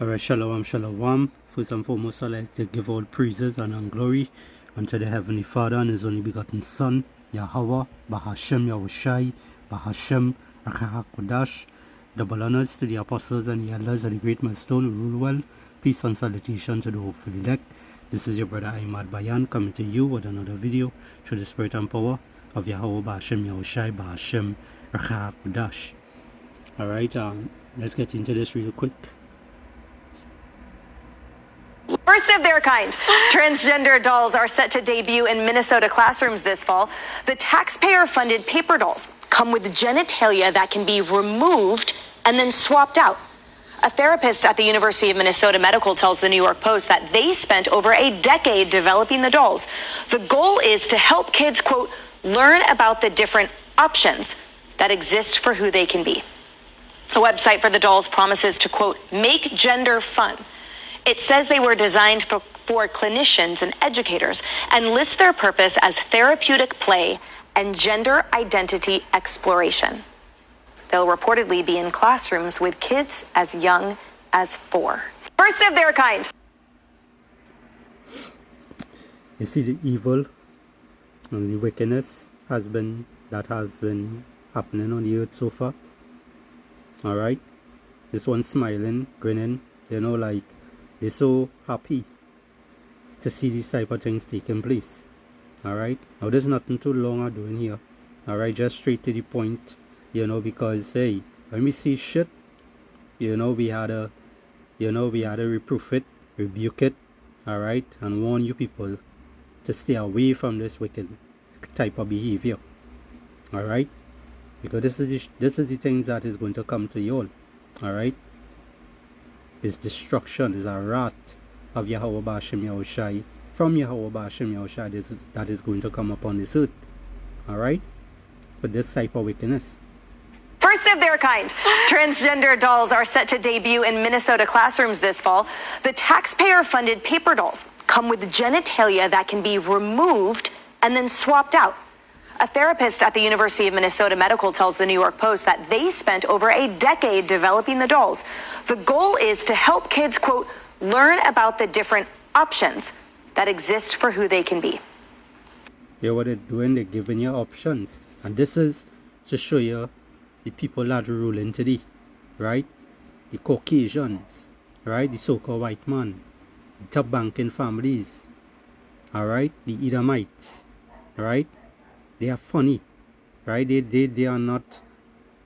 Alright, shalom, shalom. First and foremost, I'd like to give all praises and glory unto the Heavenly Father and His only begotten Son, Yahweh, Bahashem Yahushai, Bahashem Rakahakodash. Double honors to the apostles and the elders of the great milestone who rule well. Peace and salutation to the hopeful elect. This is your brother Ahmad Bayan coming to you with another video through the spirit and power of Yahweh, Bahashem Yahushai, Bahashem Rakahakodash. Alright, let's get into this real quick. First of their kind, transgender dolls are set to debut in Minnesota classrooms this fall. The taxpayer-funded paper dolls come with genitalia that can be removed and then swapped out. A therapist at the University of Minnesota Medical tells the New York Post that they spent over a decade developing the dolls. The goal is to help kids, quote, learn about the different options that exist for who they can be. The website for the dolls promises to, quote, make gender fun. It says they were designed for clinicians and educators and lists their purpose as therapeutic play and gender identity exploration. They'll reportedly be in classrooms with kids as young as 4. First of their kind. You see the evil and the wickedness that has been happening on the earth so far. Alright? This one smiling, grinning, like they're so happy to see these type of things taking place. Alright? Now there's nothing too long I'm doing here. Alright, just straight to the point. Because hey, when we see shit, we had to reproof it, rebuke it, alright, and warn you people to stay away from this wicked type of behavior. Alright? Because this is the things that is going to come to you all. Alright? Is destruction, is a wrath of Yahweh Ba'ashem Yahushai, from Yahweh Ba'ashem Yahushai that is going to come upon this earth. Alright? For this type of wickedness. First of their kind, transgender dolls are set to debut in Minnesota classrooms this fall. The taxpayer-funded paper dolls come with genitalia that can be removed and then swapped out. A therapist at the University of Minnesota Medical tells the New York Post that they spent over a decade developing the dolls. The goal is to help kids, quote, learn about the different options that exist for who they can be. Yeah, what they're doing, they're giving you options. And this is to show you the people that rule in today, right? The Caucasians, right? The so-called white man, the top banking families, alright? The Edomites, right? They are funny, right? They are not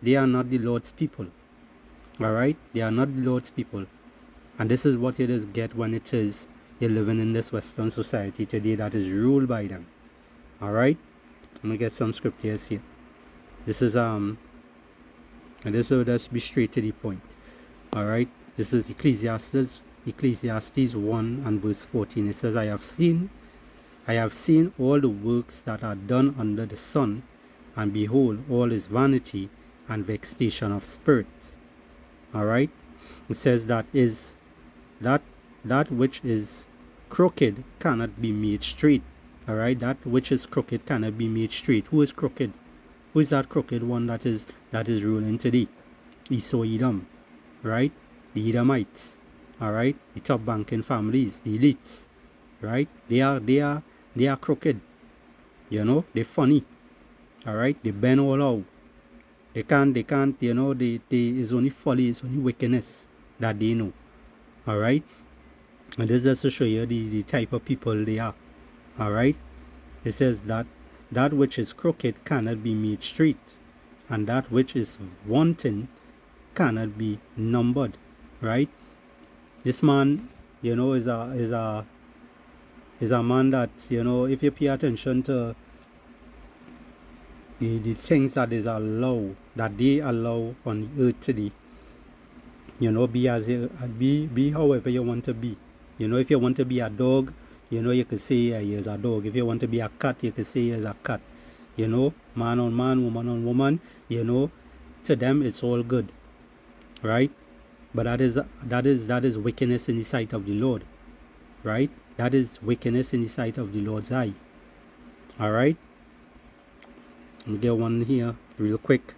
the Lord's people, alright? They are not the Lord's people. And this is what you just get when it is you're living in this Western society today that is ruled by them. Alright? I'm gonna get some scriptures here. This is and this will just be straight to the point. Alright? This is Ecclesiastes 1 and verse 14. It says, I have seen all the works that are done under the sun, and behold, all is vanity and vexation of spirit. Alright? It says that which is crooked cannot be made straight. Alright? That which is crooked cannot be made straight. Who is crooked? Who is that crooked one that is ruling today? Esau Edom. Right? The Edomites. Alright? The top banking families, the elites. Right? They are crooked. They're funny. Alright? They bend all out. They can't, it's only folly, it's only wickedness that they know. Alright? And this is just to show you the type of people they are. Alright? It says that which is crooked cannot be made straight, and that which is wanting cannot be numbered. Right? This man, is a man that, if you pay attention to the things that they allow on the earth today, be however you want to be. If you want to be a dog, you could say he is a dog. If you want to be a cat, you could say he is a cat. Man on man, woman on woman, to them it's all good. Right? But that is wickedness in the sight of the Lord. Right? That is wickedness in the sight of the Lord's eye. Alright? Let me get one here real quick.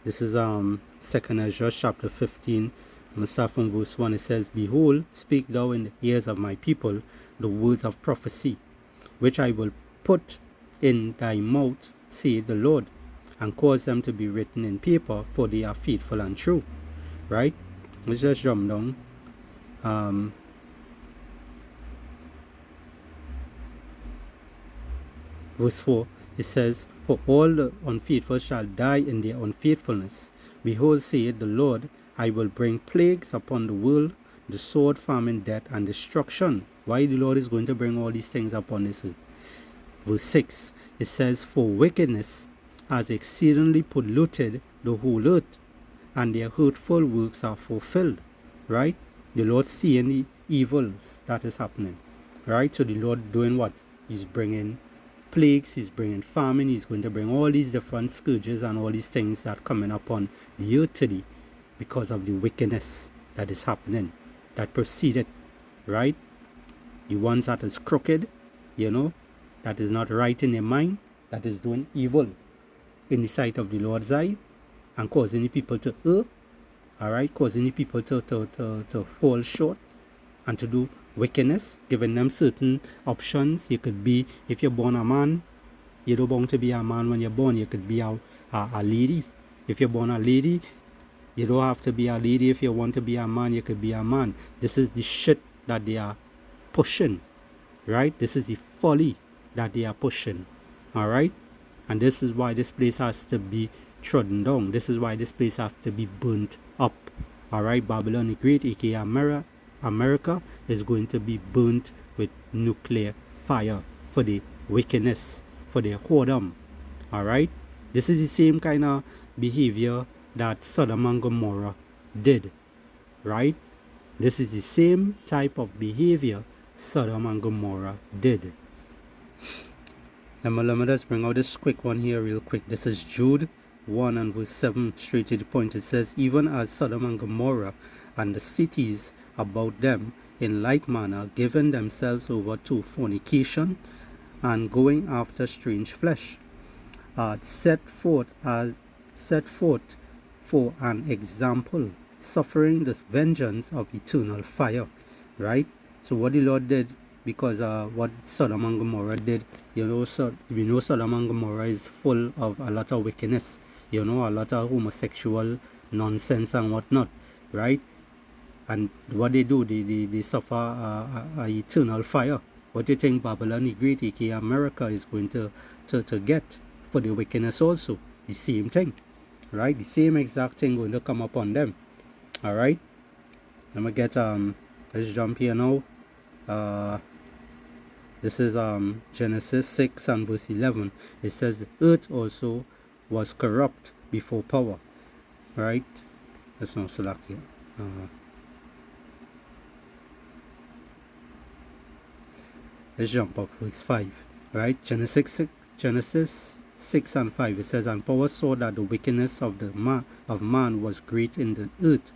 This is 2nd Ezra chapter 15 I'm going to start from verse 1. It says, Behold, speak thou in the ears of my people the words of prophecy, which I will put in thy mouth, saith the Lord, and cause them to be written in paper, for they are faithful and true. Right? Let's just jump down. Verse 4, it says, For all the unfaithful shall die in their unfaithfulness. Behold, saith the Lord, I will bring plagues upon the world, the sword, famine, death, and destruction. Why the Lord is going to bring all these things upon this earth? Verse 6, it says, For wickedness has exceedingly polluted the whole earth, and their hurtful works are fulfilled. Right? The Lord seeing the evils that is happening. Right? So the Lord doing what? He's bringing plagues, he's bringing famine, he's going to bring all these different scourges and all these things that coming upon the earth today because of the wickedness that is happening, that proceeded, right? The ones that is crooked, that is not right in their mind, that is doing evil in the sight of the Lord's eye, and causing the people to err, alright, causing the people to fall short and to do wickedness, giving them certain options. You could be, if you're born a man, you don't want to be a man when you're born. You could be a lady. If you're born a lady, you don't have to be a lady. If you want to be a man, you could be a man. This is the shit that they are pushing, right? This is the folly that they are pushing, alright? And this is why this place has to be trodden down. This is why this place has to be burnt up, alright? Babylon the Great, aka America, is going to be burnt with nuclear fire for the wickedness, for their whoredom. Alright? This is the same kind of behavior that Sodom and Gomorrah did. Right? This is the same type of behavior Sodom and Gomorrah did. Let me just bring out this quick one here real quick. This is Jude 1 and verse 7, straight to the point. It says, Even as Sodom and Gomorrah and the cities about them in like manner, giving themselves over to fornication and going after strange flesh, set forth for an example, suffering the vengeance of eternal fire. Right? So what the Lord did, because what Sodom and Gomorrah did, we know Sodom and Gomorrah is full of a lot of wickedness, a lot of homosexual nonsense and whatnot, right? And what they do, they suffer a eternal fire. What do you think Babylon the Great, aka America, is going to get for the wickedness also? The same thing, right? The same exact thing going to come upon them. Alright? Let me get let's jump here now. This is Genesis 6 and verse 11. It says the earth also was corrupt before power. Right? Let's not select here. Let's jump up verse 5. Right? Genesis 6 and 5. It says, And power saw that the wickedness of man was great in the earth,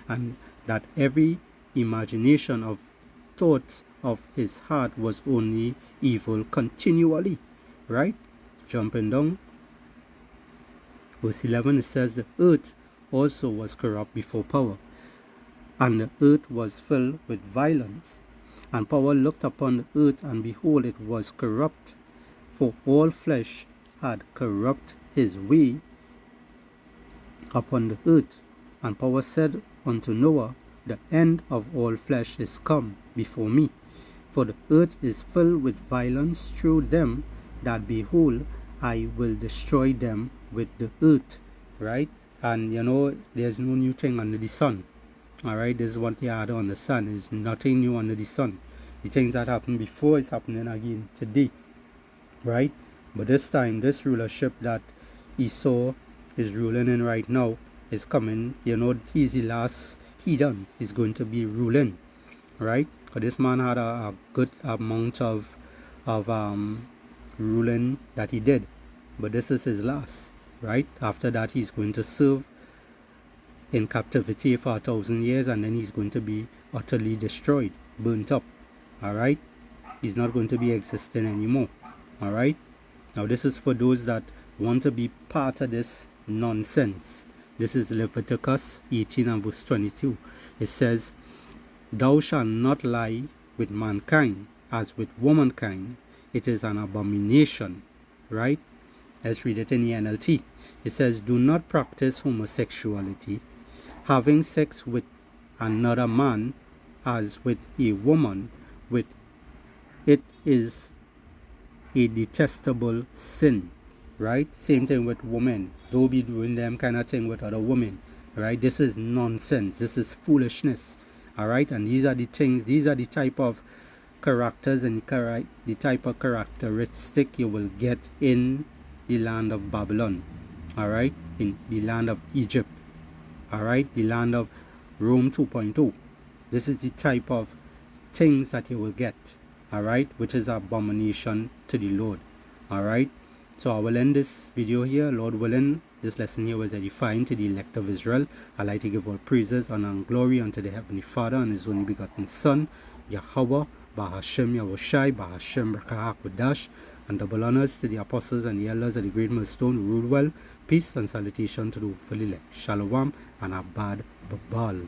and that every imagination of thoughts of his heart was only evil continually. Right? Jumping down. Verse 11, it says, The earth also was corrupt before power, and the earth was filled with violence. And power looked upon the earth, and behold, it was corrupt, for all flesh had corrupt his way upon the earth. And power said unto Noah, The end of all flesh is come before me, for the earth is filled with violence through them that behold, I will destroy them with the earth. Right? And there's no new thing under the sun. Alright, this is what you had to understand. There's nothing new under the sun. The things that happened before is happening again today. Right? But this time, this rulership that Esau is ruling in right now is coming. He's the last heathen is going to be ruling. Right? Because this man had a good amount of ruling that he did. But this is his last. Right? After that, he's going to serve in captivity for 1,000 years, and then he's going to be utterly destroyed, burnt up. Alright? He's not going to be existing anymore. Alright? Now this is for those that want to be part of this nonsense. This is Leviticus 18 and verse 22. It says, "Thou shalt not lie with mankind as with womankind. It is an abomination," right? Let's read it in the NLT. It says, "Do not practice homosexuality. Having sex with another man as with a woman, with it is a detestable sin," right? Same thing with women. Don't be doing them kind of thing with other women, right? This is nonsense. This is foolishness, all right? And these are the things, these are the type of characters and the type of characteristic you will get in the land of Babylon, all right? In the land of Egypt, all right? The land of Rome 2.0. This is the type of things that you will get, all right, which is abomination to the Lord, all right? So I will end this video here. Lord willing, this lesson here was edifying to the elect of Israel. I like to give all praises, honor, and glory unto the Heavenly Father and His only begotten Son, Yahweh, Bahashem Yahushai, Bahashem Rakahakodash, and double honors to the apostles and the elders of the great millstone who ruled well. Peace and salutation to the hopeful elect. Shalom and Abad Babal.